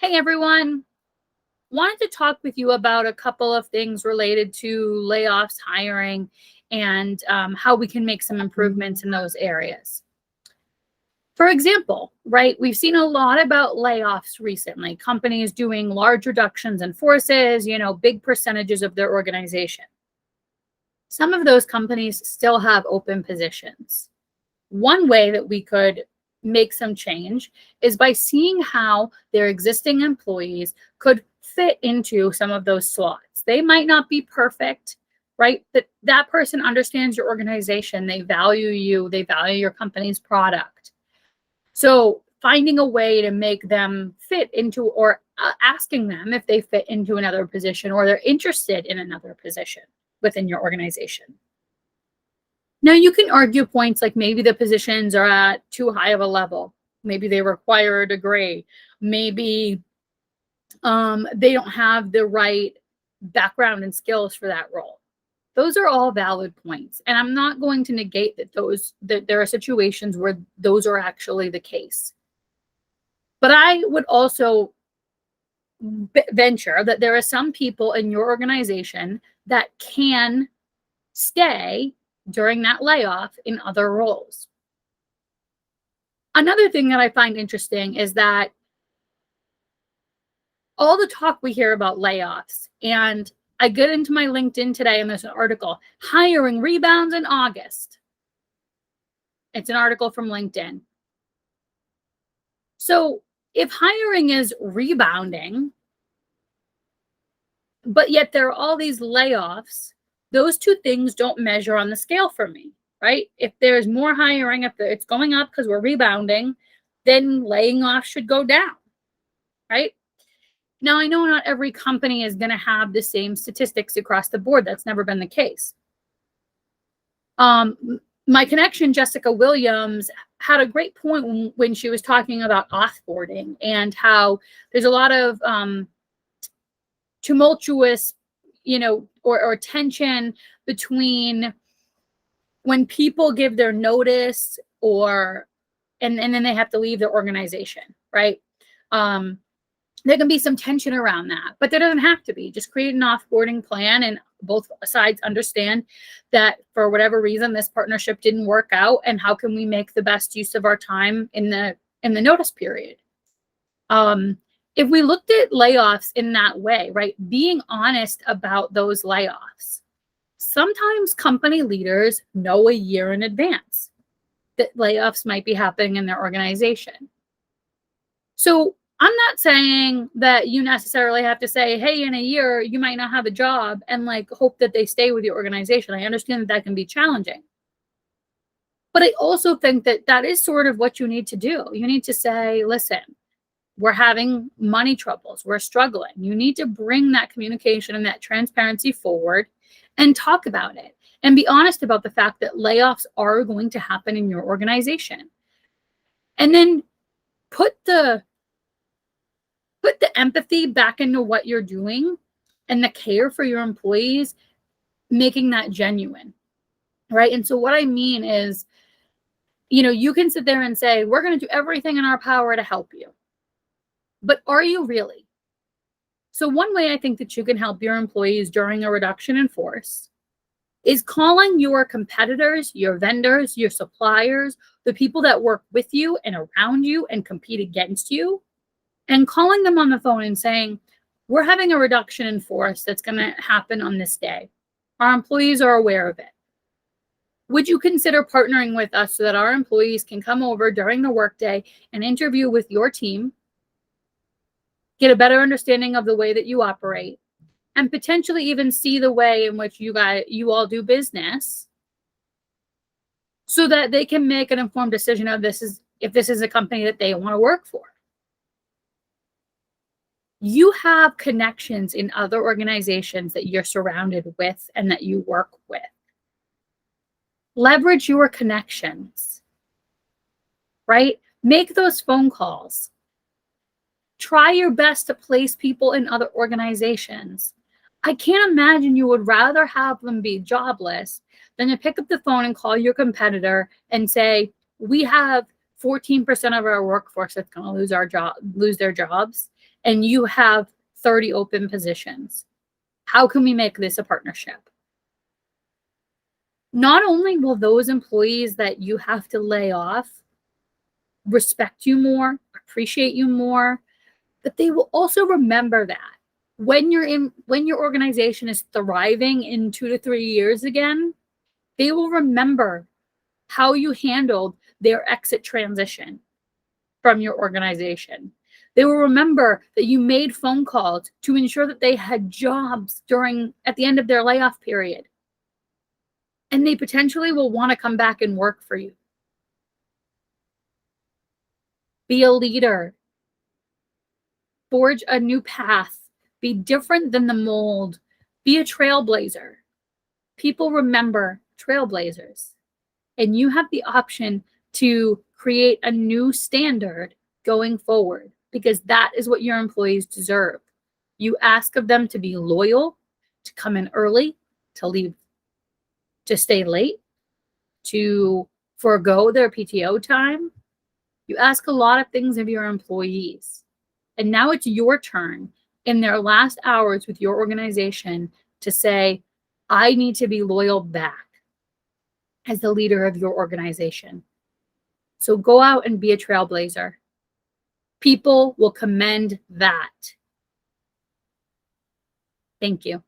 Hey everyone, wanted to talk with you about a couple of things related to layoffs, hiring, and how we can make some improvements in those areas. For example, right, we've seen a lot about layoffs recently, companies doing large reductions in forces, big percentages of their organization. Some of those companies still have open positions. One way that we could make some change is by seeing how their existing employees could fit into some of those slots. They might not be perfect, right? But that person understands your organization. They value you. They value your company's product. So finding a way to make them fit into, or asking them if they fit into another position or they're interested in another position within your organization. Now, you can argue points like maybe the positions are at too high of a level. Maybe they require a degree. Maybe they don't have the right background and skills for that role. Those are all valid points. And I'm not going to negate that there are situations where those are actually the case. But I would also venture that there are some people in your organization that can stay during that layoff in other roles. Another thing that I find interesting is that all the talk we hear about layoffs, and I get into my LinkedIn today and there's an article, hiring rebounds in August. It's an article from LinkedIn. So if hiring is rebounding, but yet there are all these layoffs, those two things don't measure on the scale for me, right? If there's more hiring, if it's going up because we're rebounding, then laying off should go down, right? Now, I know not every company is going to have the same statistics across the board. That's never been the case. My connection, Jessica Williams, had a great point when she was talking about offboarding and how there's a lot of tumultuous, or tension between when people give their notice and then they have to leave their organization, right? There can be some tension around that, but there doesn't have to be. Just create an offboarding plan and both sides understand that for whatever reason, this partnership didn't work out, and how can we make the best use of our time in the notice period. If we looked at layoffs in that way, right, being honest about those layoffs, sometimes company leaders know a year in advance that layoffs might be happening in their organization. So I'm not saying that you necessarily have to say, hey, in a year, you might not have a job and hope that they stay with your organization. I understand that can be challenging. But I also think that is sort of what you need to do. You need to say, listen, we're having money troubles. We're struggling. You need to bring that communication and that transparency forward and talk about it and be honest about the fact that layoffs are going to happen in your organization. And then put the empathy back into what you're doing and the care for your employees, making that genuine, right? And so what I mean is, you can sit there and say, we're going to do everything in our power to help you. But are you really? So one way I think that you can help your employees during a reduction in force is calling your competitors, your vendors, your suppliers, the people that work with you and around you and compete against you, and calling them on the phone and saying, we're having a reduction in force that's going to happen on this day. Our employees are aware of it. Would you consider partnering with us so that our employees can come over during the workday and interview with your team, get a better understanding of the way that you operate, and potentially even see the way in which you all do business, so that they can make an informed decision of if this is a company that they want to work for. You have connections in other organizations that you're surrounded with and that you work with. Leverage your connections, right? Make those phone calls. Try your best to place people in other organizations. I can't imagine you would rather have them be jobless than to pick up the phone and call your competitor and say, we have 14% of our workforce that's going to lose their jobs, and you have 30 open positions. How can we make this a partnership? Not only will those employees that you have to lay off respect you more, appreciate you more, but they will also remember that when your organization is thriving in 2 to 3 years again, they will remember how you handled their exit transition from your organization. They will remember that you made phone calls to ensure that they had jobs at the end of their layoff period. And they potentially will want to come back and work for you. Be a leader. Forge a new path. Be different than the mold. Be a trailblazer. People remember trailblazers. And you have the option to create a new standard going forward, because that is what your employees deserve. You ask of them to be loyal, to come in early, to leave, to stay late, to forego their PTO time. You ask a lot of things of your employees. And now it's your turn in their last hours with your organization to say, I need to be loyal back as the leader of your organization. So go out and be a trailblazer. People will commend that. Thank you.